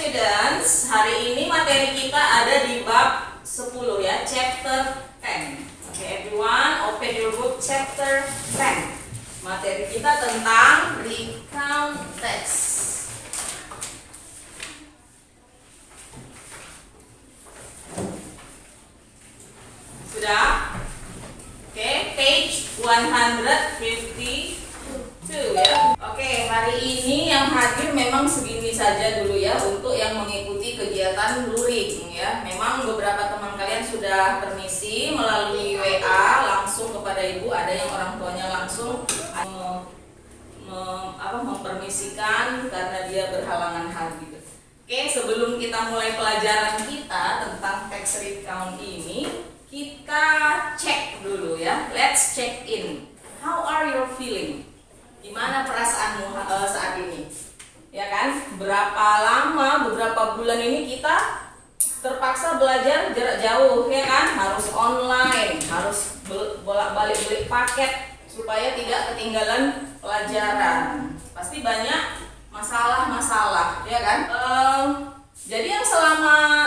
students, hari ini materi kita ada di bab 10 ya, chapter 10. Okay, everyone, open your book chapter 10. Materi kita tentang recount text. Sudah? Oke, page 152 ya. Oke, hari ini yang hadir memang segini saja dulu ya untuk yang mengikuti kegiatan luring ya. Memang beberapa teman kalian sudah permisi melalui WA langsung kepada ibu. Ada yang orang tuanya langsung mempermisikan karena dia berhalangan hadir. Oke, sebelum kita mulai pelajaran kita tentang text recount ini, kita cek dulu ya. Let's check in. How are you feeling? Gimana perasaanmu saat ini? Ya kan? Berapa lama, beberapa bulan ini kita terpaksa belajar jarak jauh, ya kan? Harus online, harus bolak-balik beli paket supaya tidak ketinggalan pelajaran. Pasti banyak masalah-masalah, ya kan? Jadi yang selama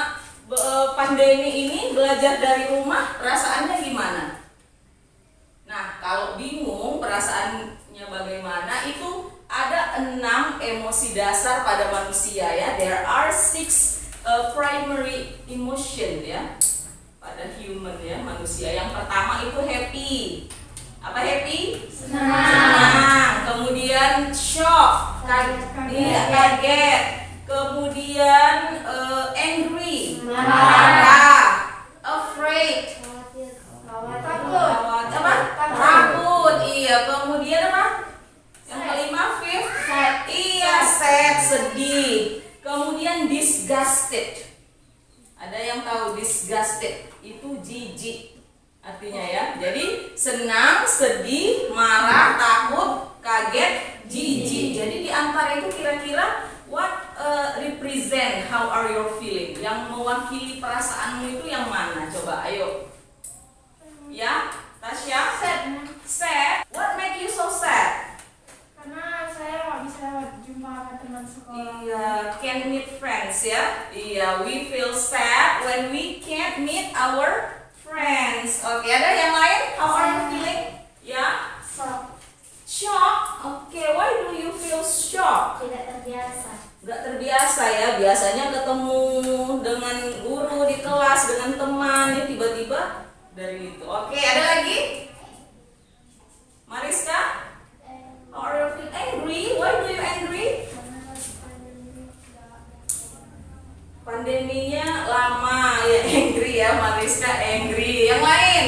pandemi ini belajar dari rumah, perasaannya gimana? Nah, kalau bingung perasaannya bagaimana, itu ada 6 emosi dasar pada manusia ya. There are 6 primary emotion ya pada human ya, manusia. Yang pertama itu happy. Apa happy? Senang. Kemudian shock, kaget. Kemudian angry, marah. Afraid, takut. Iya. Kemudian apa? Yang kelima, fifth, sad. Iya, sad, sedih. Kemudian disgusted. Ada yang tahu disgusted itu jijik artinya ya. Jadi senang, sedih, marah, takut, kaget, jijik. Jadi di antara itu kira-kira what represent how are you feeling? Yang mewakili perasaanmu itu yang mana? Coba ayo. Ya, Tasya? Sad. What make you so sad? Karena saya nggak bisa jumpa sama teman sekolah. Iya, can't meet friends ya. Iya, we feel sad when we can't meet our friends. Oke, ada yang lain? How are you feeling? Ya, shock. Oke, why do you feel shock? Tidak terbiasa. Gak terbiasa ya. Biasanya ketemu dengan guru di kelas, dengan teman, ya tiba-tiba dari itu. Oke, ada lagi? Mariska? How are you feeling? Angry? Why do you angry? Pandeminya lama ya, angry ya, Mariska angry. Yang lain?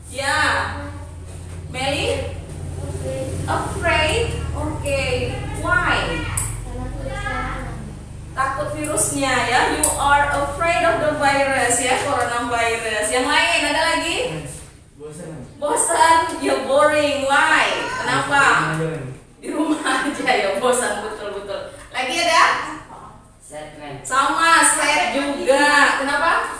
Ya, Meli? Afraid? Oke, why? Takut virusnya ya. You are afraid of the virus ya, coronavirus. Yang lain ada lagi? Bosan, ya boring. Why? Kenapa? Di rumah aja ya, bosan betul-betul. Lagi ada? Sama, sad juga. Kenapa?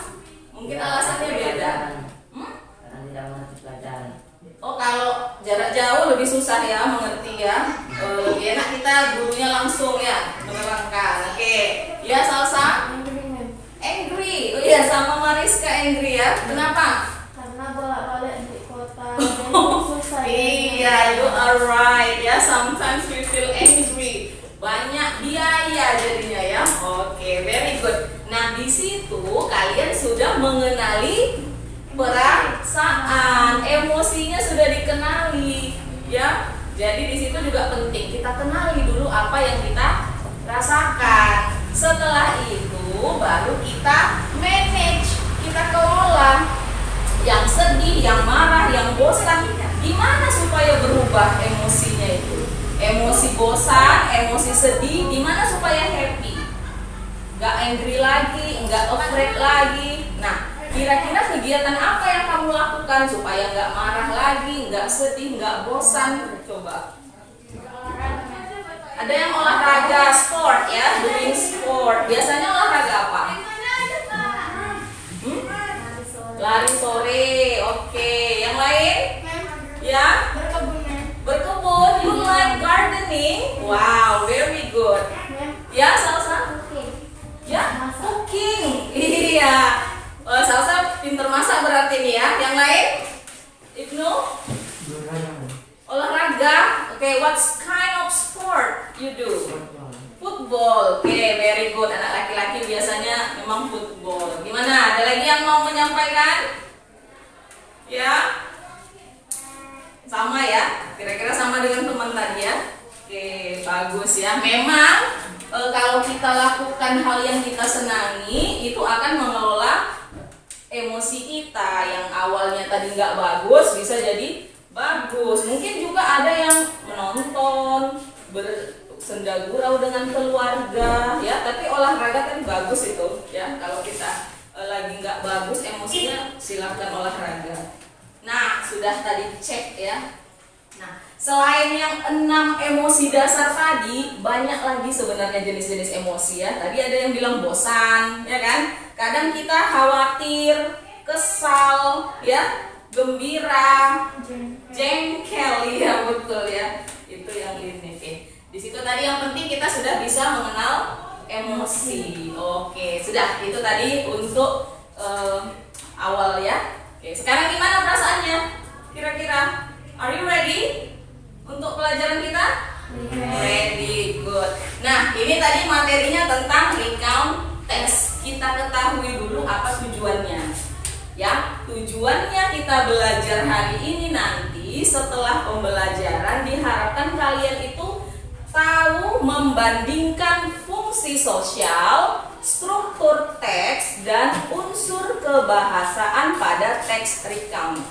Mungkin alasannya beda. Karena tidak mengerti pelajaran. Oh, kalau jarak jauh lebih susah ya mengerti ya. Lebih enak kita gurunya langsung ya menerangkan. Oke. Ya, Salsa? Angry. Oh iya, sama Mariska angry ya. Kenapa? Karena bolak-balik di kota dan susah. Iya, you are right ya. Sometimes we feel angry. Banyak biaya jadinya ya. Oke, very good. Nah, di situ kalian sudah mengenali perasaan, emosinya sudah dikenali ya. Jadi di situ juga penting kita kenali dulu apa yang kita rasakan. Setelah itu baru kita manage, kita kelola. Yang sedih, yang marah, yang bosan, gimana supaya berubah emosinya itu? Emosi bosan, emosi sedih, gimana supaya happy? Gak angry lagi, gak afraid lagi. Nah, kira-kira kegiatan apa yang kamu lakukan supaya gak marah lagi, gak sedih, gak bosan? Coba. Ada yang olahraga, sport ya, doing sport. Biasanya olahraga apa? Lari sore, oke. Yang lain? Ya? Berkebun, you like gardening? Wow, very good. Ya, Salsa? anak laki-laki biasanya memang football. Gimana? Ada lagi yang mau menyampaikan? Ya? Sama ya? Kira-kira sama dengan teman tadi ya? Oke, bagus ya. Memang kalau kita lakukan hal yang kita senangi, itu akan mengelola emosi kita yang awalnya tadi nggak bagus bisa jadi bagus. Mungkin juga ada yang menonton, bersenda gurau dengan keluarga, ya. Tapi olahraga kan bagus itu, ya. Kalau kita lagi nggak bagus emosinya, silahkan olahraga. Nah, sudah tadi cek ya. Nah, selain yang 6 emosi dasar tadi, banyak lagi sebenarnya jenis-jenis emosi ya. Tadi ada yang bilang bosan, ya kan? Kadang kita khawatir, kesal, ya, gembira, jengkel, ya betul ya. Itu yang ini. Oke. Di situ tadi yang penting kita sudah bisa mengenal emosi. Oke, sudah. Itu tadi untuk awal ya. Oke, sekarang gimana perasaannya? Kira-kira, are you ready untuk pelajaran kita? Ready, good. Nah, ini tadi materinya tentang recount text. Kita ketahui dulu apa tujuannya. Ya, tujuannya kita belajar hari ini nanti setelah pembelajaran diharapkan kalian itu tahu membandingkan fungsi sosial, struktur teks, dan unsur kebahasaan pada teks recount.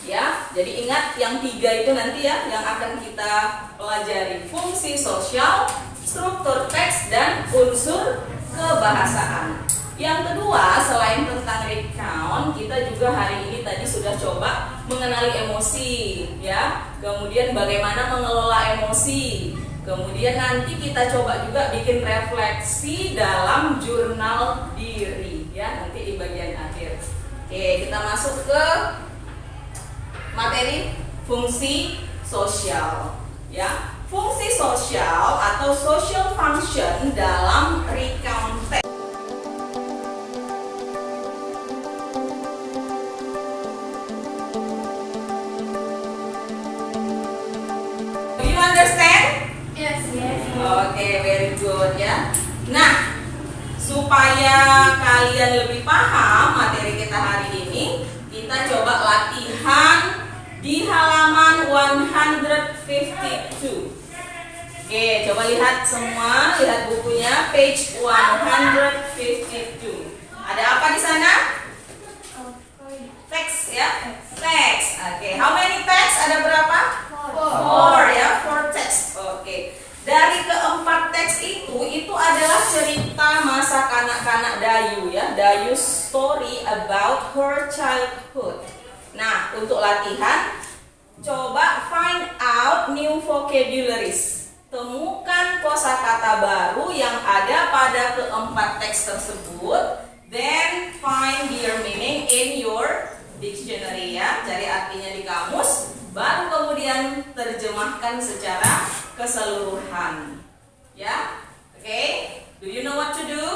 Ya, jadi ingat yang 3 itu nanti ya yang akan kita pelajari: fungsi sosial, struktur teks, dan unsur kebahasaan. Yang kedua, selain tentang recount, kita juga hari ini tadi sudah coba mengenali emosi, ya. Kemudian bagaimana mengelola emosi. Kemudian nanti kita coba juga bikin refleksi dalam jurnal diri, ya, nanti di bagian akhir. Oke, kita masuk ke materi fungsi sosial, ya. Fungsi sosial atau social function dalam recount text. Do you understand? Yes. Oke, very good ya. Nah, supaya kalian lebih paham materi kita hari ini, kita coba latihan di halaman 152. Oke, coba lihat semua, lihat bukunya, page 152. Ada apa di sana? Teks ya? Teks. Oke, how many text? Ada berapa? 4 ya, 4 text. Oke. Dari keempat teks itu adalah cerita masa kanak-kanak Dayu ya, Dayu's story about her childhood. Nah, untuk latihan, coba find out new vocabularies. Temukan kosakata baru yang ada pada keempat teks tersebut, then find their meaning in your dictionary ya. Cari artinya di kamus, baru kemudian terjemahkan secara keseluruhan. Ya, oke? Do you know what to do?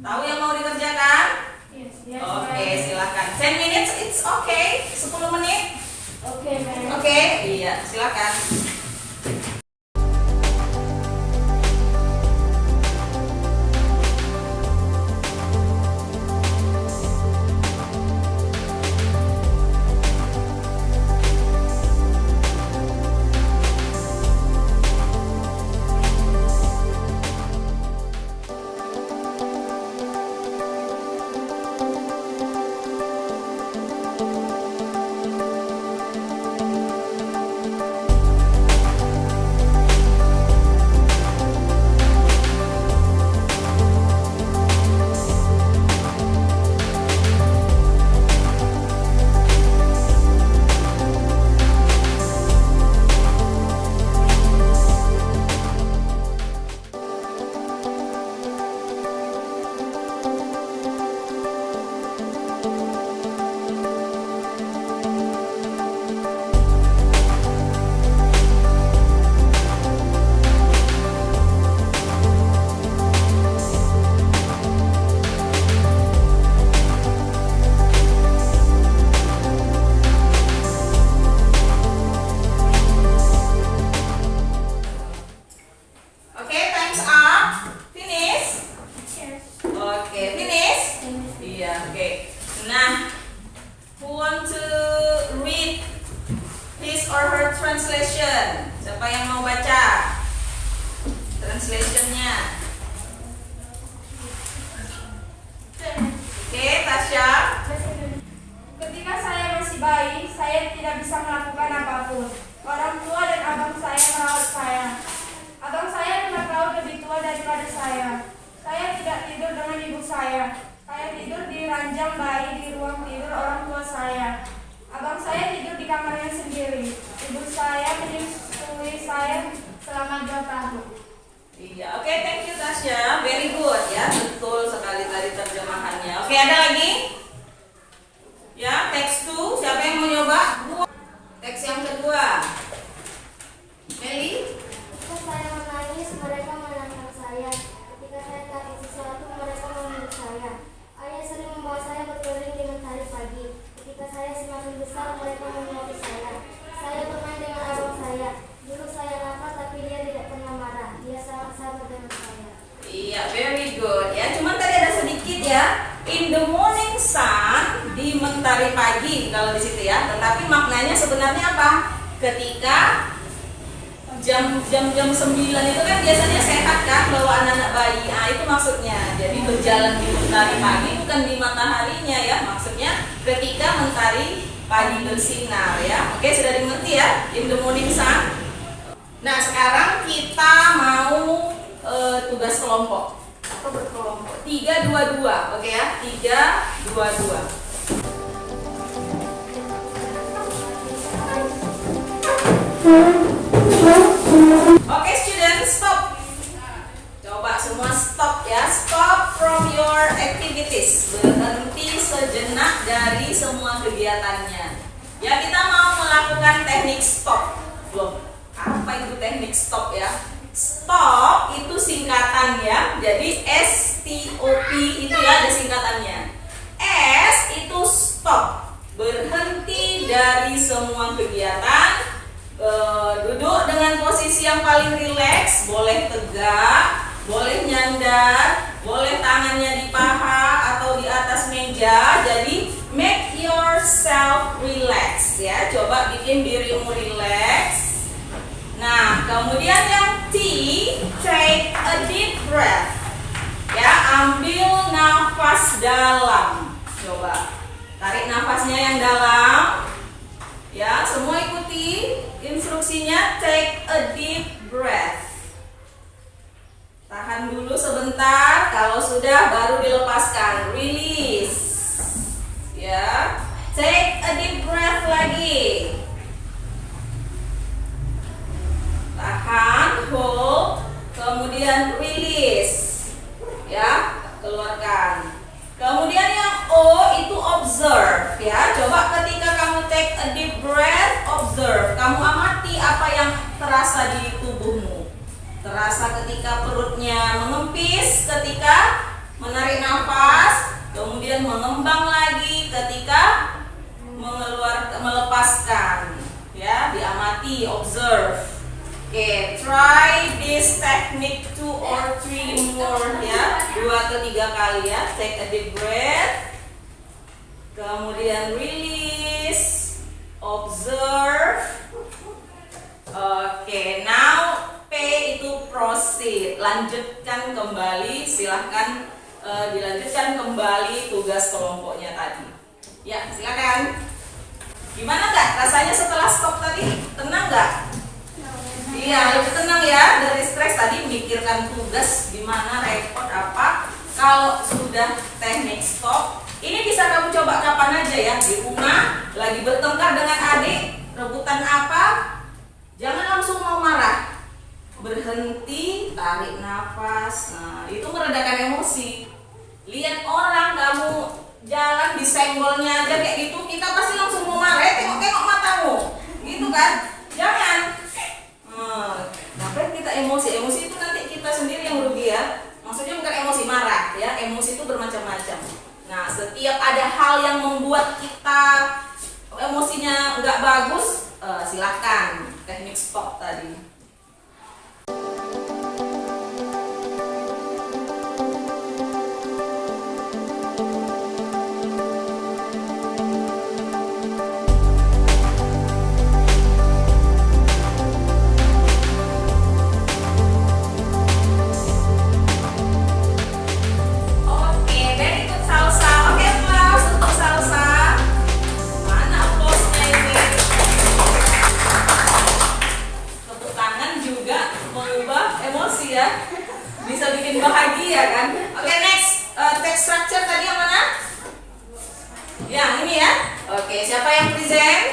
Tahu yang mau dikerjakan? Yes. Oke, silakan. 10 minutes, it's okay. 10 menit. Okay, ma'am. Oke, iya, silakan. sedang bayi di ruang tidur orang tua saya. Abang saya tidur di kamarnya sendiri. Ibu saya menyusui saya selama 2 tahun. Iya, oke, thank you Tasya, very good ya, betul sekali tadi terjemahannya. Oke, ada lagi? Ya, teks 2, siapa yang mau nyoba? Teks yang kedua. Meli? Ketika saya menangis, mereka menantang saya. Ketika saya takut sesuatu, mereka memeluk saya. Ayah sering membawa saya berkeliling di mentari pagi. Ketika saya semakin besar, mereka menyuapi saya. Saya bermain dengan abang saya. Dulu saya nakal, tapi dia tidak pernah marah. Dia sangat sabar dengan saya. Iya, very good ya. Cuman tadi ada sedikit ya. In the morning sun, di mentari pagi kalau di situ ya. Tetapi maknanya sebenarnya apa? Ketika jam 9 itu kan biasanya sehat kan bawa anak-anak bayi. Ah, itu maksudnya. Jadi berjalan di mentari pagi bukan di mataharinya ya. Maksudnya ketika mentari pagi bersinar ya. Oke, sudah dimengerti ya? In the morning sun. Nah, sekarang kita mau tugas kelompok atau berkelompok 3-2-2, oke ya, 3-2-2. Oke, students, stop. Coba semua stop ya, stop from your activities. Berhenti sejenak dari semua kegiatannya. Ya, kita mau melakukan teknik stop. Belum. Apa itu teknik stop ya? Stop itu singkatan ya. Jadi STOP itu ya ada singkatannya. S itu stop, berhenti dari semua kegiatan. Duduk dengan posisi yang paling rileks, boleh tegak, boleh nyandar, boleh tangannya di paha atau di atas meja. Jadi make yourself relax ya. Coba bikin dirimu relax. Nah, kemudian yang T, take a deep breath. Ya, ambil nafas dalam. Coba tarik nafasnya yang dalam. Ya, semua ikuti instruksinya, take a deep breath. Tahan dulu sebentar, kalau sudah baru dilepaskan, release. Ya, take a deep breath lagi. Tahan, hold, kemudian release. Ya, keluarkan. Kemudian yang O itu observe ya. Coba ketika kamu take a deep breath, observe. Kamu amati apa yang terasa di tubuhmu. Terasa ketika perutnya mengempis, ketika menarik nafas, kemudian mengembang lagi ketika melepaskan. Ya, diamati, observe. Oke, try this technique 2 or 3 more ya, 2 atau 3 kali ya. Take a deep breath, kemudian release, observe. Oke, now P itu proceed, lanjutkan kembali. Silahkan dilanjutkan kembali tugas kelompoknya tadi. Ya, silakan. Gimana nggak rasanya setelah stop tadi? Tenang nggak? Iya, lebih tenang ya, dari stres tadi memikirkan tugas gimana, repot apa. Kalau sudah teknik stop, ini bisa kamu coba kapan aja ya, di rumah, lagi bertengkar dengan adik, rebutan apa, jangan langsung mau marah. Berhenti, tarik nafas, nah itu meredakan emosi. Lihat orang kamu jalan disenggolnya aja kayak gitu, kita pasti langsung mau marah, tengok-tengok matamu, gitu kan? Jangan. Ngapain kita emosi? Emosi itu nanti kita sendiri yang rugi ya. Maksudnya bukan emosi marah ya. Emosi itu bermacam-macam. Nah, setiap ada hal yang membuat kita emosinya nggak bagus, silahkan teknik stop tadi. Siapa yang present?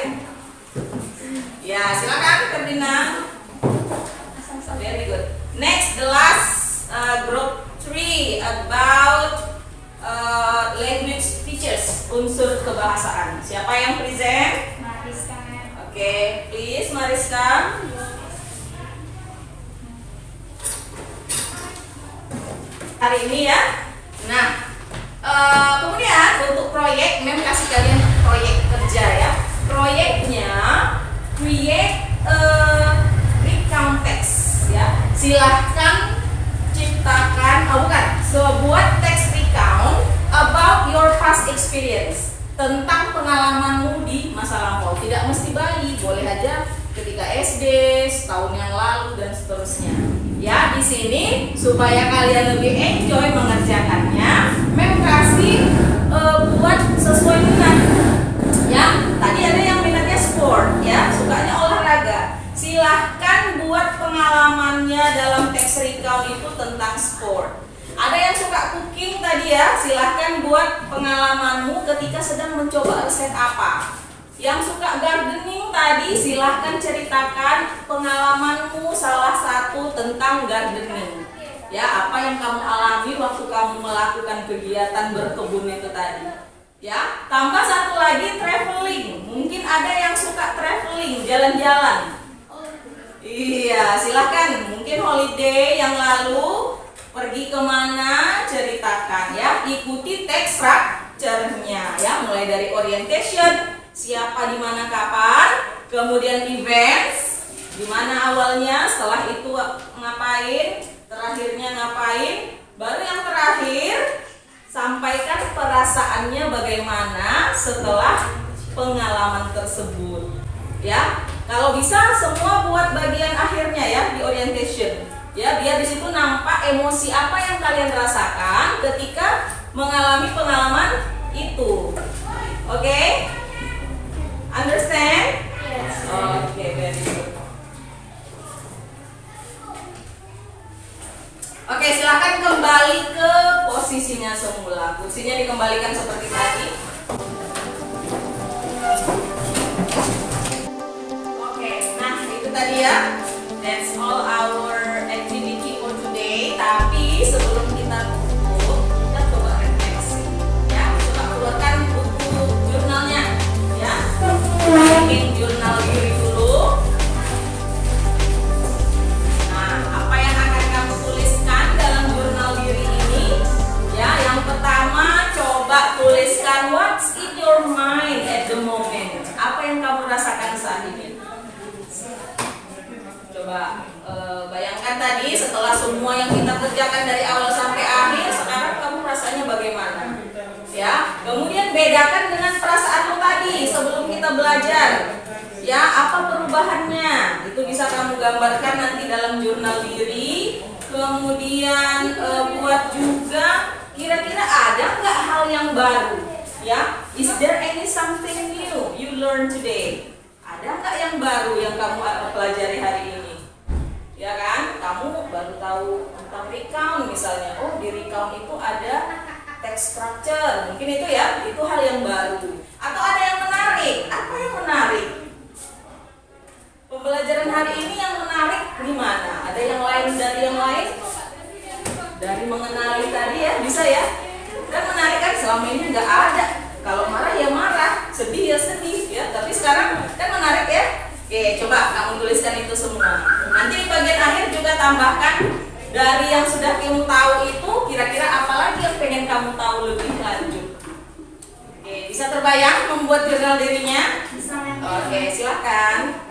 Ya, silakan Ferdinand. Very good. Next, the last group 3 about language features, unsur kebahasaan. Siapa yang present? Mariska. Oke, please Mariska. Hari ini ya. Nah, kemudian untuk proyek, Mem kasih kalian proyek kerja ya. Proyeknya create a recount text ya. Silahkan ciptakan, buat teks recount about your past experience, tentang pengalamanmu di masa lampau. Tidak mesti bayi, boleh aja ketika SD, setahun yang lalu dan seterusnya. Ya, di sini supaya kalian lebih enjoy mengerjakannya, Mem kasih buat sesuai minat. Ya, tadi ada yang minatnya sport, ya, sukanya olahraga. Silahkan buat pengalamannya dalam teks recount itu tentang sport. Ada yang suka cooking tadi ya, silahkan buat pengalamanmu ketika sedang mencoba resep apa. Yang suka gardening tadi silahkan ceritakan pengalamanmu salah satu tentang gardening. Ya, apa yang kamu alami waktu kamu melakukan kegiatan berkebun itu tadi. Ya, tambah satu lagi traveling. Mungkin ada yang suka traveling, jalan-jalan. Iya, silahkan. Mungkin holiday yang lalu pergi kemana, ceritakan ya. Ikuti teks structure-nya ya, mulai dari orientation, siapa, di mana, kapan, kemudian events, di mana awalnya, setelah itu ngapain, terakhirnya ngapain, baru yang terakhir sampaikan perasaannya bagaimana setelah pengalaman tersebut. Ya, kalau bisa semua buat bagian akhirnya ya di orientation. Ya, biar di situ nampak emosi apa yang kalian rasakan ketika mengalami pengalaman itu. Oke? Understand? Yes. Oke, very good. Oke, silakan kembali ke posisinya semula. Kursinya dikembalikan seperti tadi. Oke, nah itu tadi ya. That's all our activity for today. Tapi sebelum kita tutup, kita coba refleksi. Ya, coba keluarkan buku jurnalnya. Ya, bikin jurnal diri dulu. Nah, apa yang akan kamu tuliskan dalam jurnal diri ini? Ya, yang pertama coba tuliskan what's in your mind at the moment. Apa yang kamu rasakan saat ini? Coba bayangkan tadi setelah semua yang kita kerjakan dari awal sampai akhir, sekarang kamu rasanya bagaimana? Ya, kemudian bedakan dengan perasaanmu tadi sebelum kita belajar. Ya, apa perubahannya? Itu bisa kamu gambarkan nanti dalam jurnal diri. Kemudian buat juga kira-kira ada nggak hal yang baru? Ya, is there any something new you learn today? Ada nggak yang baru yang kamu pelajari hari ini? Ya kan, kamu baru tahu tentang recount misalnya. Oh, di recount itu ada text structure, mungkin itu ya, itu hal yang baru. Atau ada yang menarik. Apa yang menarik? Pembelajaran hari ini yang menarik gimana? Ada yang lain dari yang lain? Dari mengenali tadi ya, bisa ya? Dan menarik kan selama ini nggak ada. Kalau marah ya marah, sedih ya sedih ya. Tapi sekarang kan menarik ya. Oke, coba kamu tuliskan itu semua. Nanti di bagian akhir juga tambahkan dari yang sudah kamu tahu itu kira-kira apa lagi yang pengen kamu tahu lebih lanjut. Oke, bisa terbayang membuat jurnal dirinya? Bisa. Oke, silakan.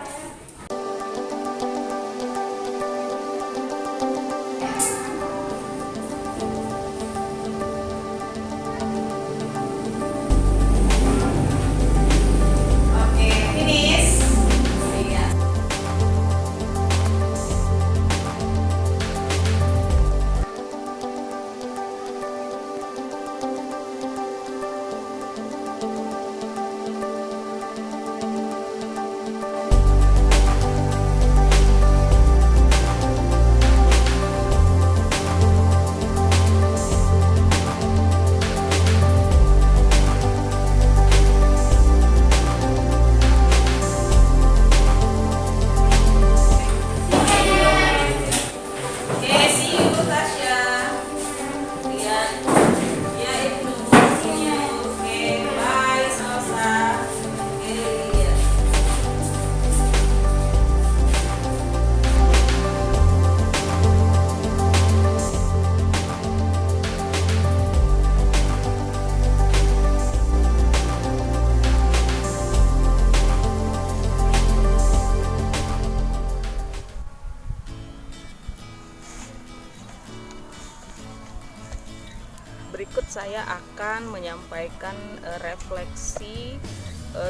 berikut saya akan menyampaikan refleksi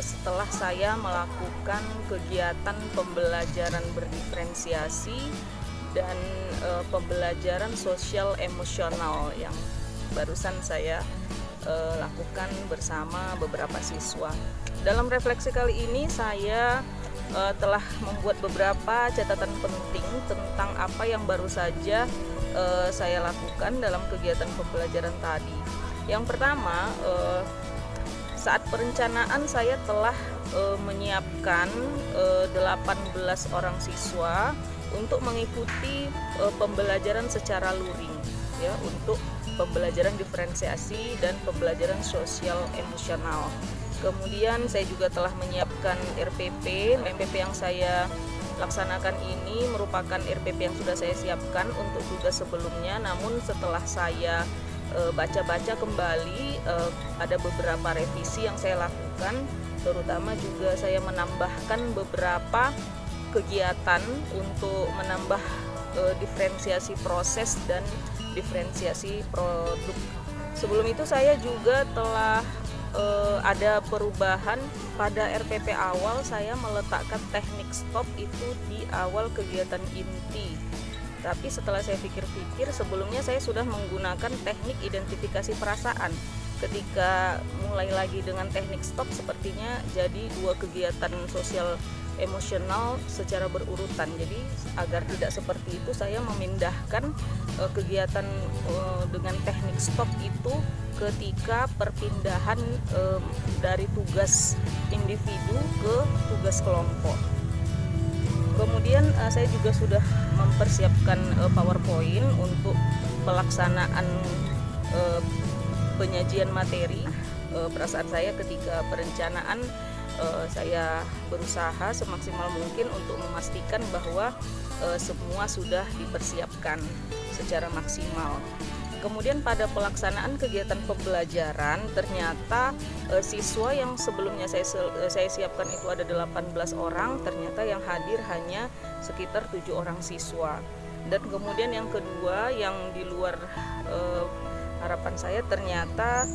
setelah saya melakukan kegiatan pembelajaran berdiferensiasi dan pembelajaran sosial emosional yang barusan saya lakukan bersama beberapa siswa. Dalam refleksi kali ini saya telah membuat beberapa catatan penting tentang apa yang baru saja saya lakukan dalam kegiatan pembelajaran tadi. Yang pertama, saat perencanaan saya telah menyiapkan 18 orang siswa untuk mengikuti pembelajaran secara luring ya, untuk pembelajaran diferensiasi dan pembelajaran sosial emosional. Kemudian saya juga telah menyiapkan RPP. RPP yang saya laksanakan ini merupakan RPP yang sudah saya siapkan untuk tugas sebelumnya, namun setelah saya baca-baca kembali ada beberapa revisi yang saya lakukan, terutama juga saya menambahkan beberapa kegiatan untuk menambah diferensiasi proses dan diferensiasi produk. Sebelum itu saya juga telah ada perubahan pada RPP awal. Saya meletakkan teknik stop itu di awal kegiatan inti. Tapi setelah saya pikir-pikir, sebelumnya saya sudah menggunakan teknik identifikasi perasaan. Ketika mulai lagi dengan teknik stop, sepertinya jadi dua kegiatan sosial emosional secara berurutan. Jadi agar tidak seperti itu, saya memindahkan kegiatan dengan teknik stop itu ketika perpindahan dari tugas individu ke tugas kelompok. Kemudian saya juga sudah mempersiapkan PowerPoint untuk pelaksanaan penyajian materi. Perasaan saya ketika perencanaan, saya berusaha semaksimal mungkin untuk memastikan bahwa semua sudah dipersiapkan secara maksimal. Kemudian pada pelaksanaan kegiatan pembelajaran, ternyata siswa yang sebelumnya saya siapkan itu ada 18 orang, ternyata yang hadir hanya sekitar 7 orang siswa. Dan kemudian yang kedua, yang di luar harapan saya, ternyata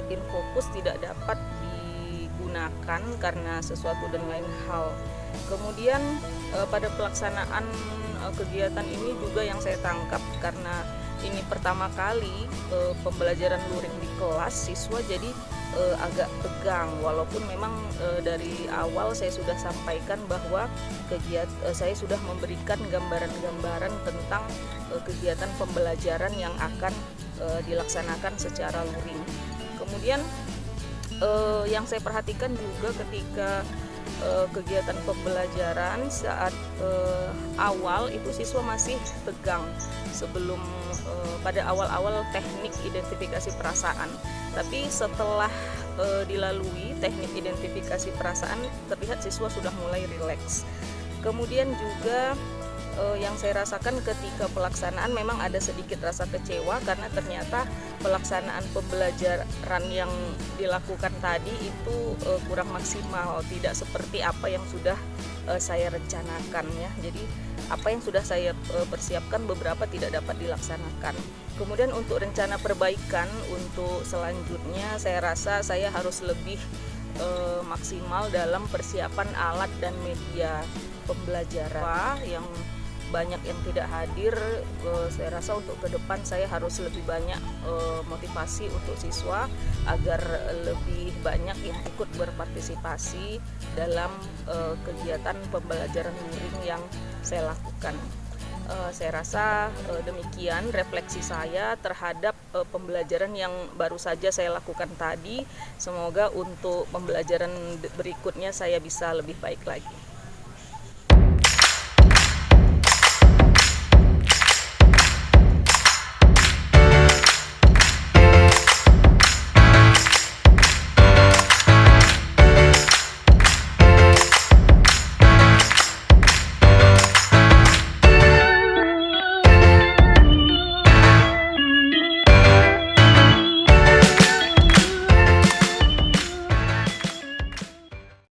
Infokus tidak dapat digunakan karena sesuatu dan lain hal. Kemudian pada pelaksanaan kegiatan ini juga yang saya tangkap, karena ini pertama kali pembelajaran luring di kelas, siswa jadi agak tegang, walaupun memang dari awal saya sudah sampaikan bahwa saya sudah memberikan gambaran-gambaran tentang kegiatan pembelajaran yang akan dilaksanakan secara luring. Kemudian yang saya perhatikan juga ketika kegiatan pembelajaran saat awal itu siswa masih tegang sebelum pada awal-awal teknik identifikasi perasaan. Tapi setelah dilalui teknik identifikasi perasaan, terlihat siswa sudah mulai rileks. Kemudian juga yang saya rasakan ketika pelaksanaan memang ada sedikit rasa kecewa, karena ternyata pelaksanaan pembelajaran yang dilakukan tadi itu kurang maksimal, tidak seperti apa yang sudah saya rencanakan ya. Jadi apa yang sudah saya persiapkan beberapa tidak dapat dilaksanakan. Kemudian untuk rencana perbaikan untuk selanjutnya, saya rasa saya harus lebih maksimal dalam persiapan alat dan media pembelajaran yang banyak yang tidak hadir. Saya rasa untuk ke depan saya harus lebih banyak motivasi untuk siswa agar lebih banyak yang ikut berpartisipasi dalam kegiatan pembelajaran luring yang saya lakukan. Saya rasa demikian refleksi saya terhadap pembelajaran yang baru saja saya lakukan tadi. Semoga untuk pembelajaran berikutnya saya bisa lebih baik lagi.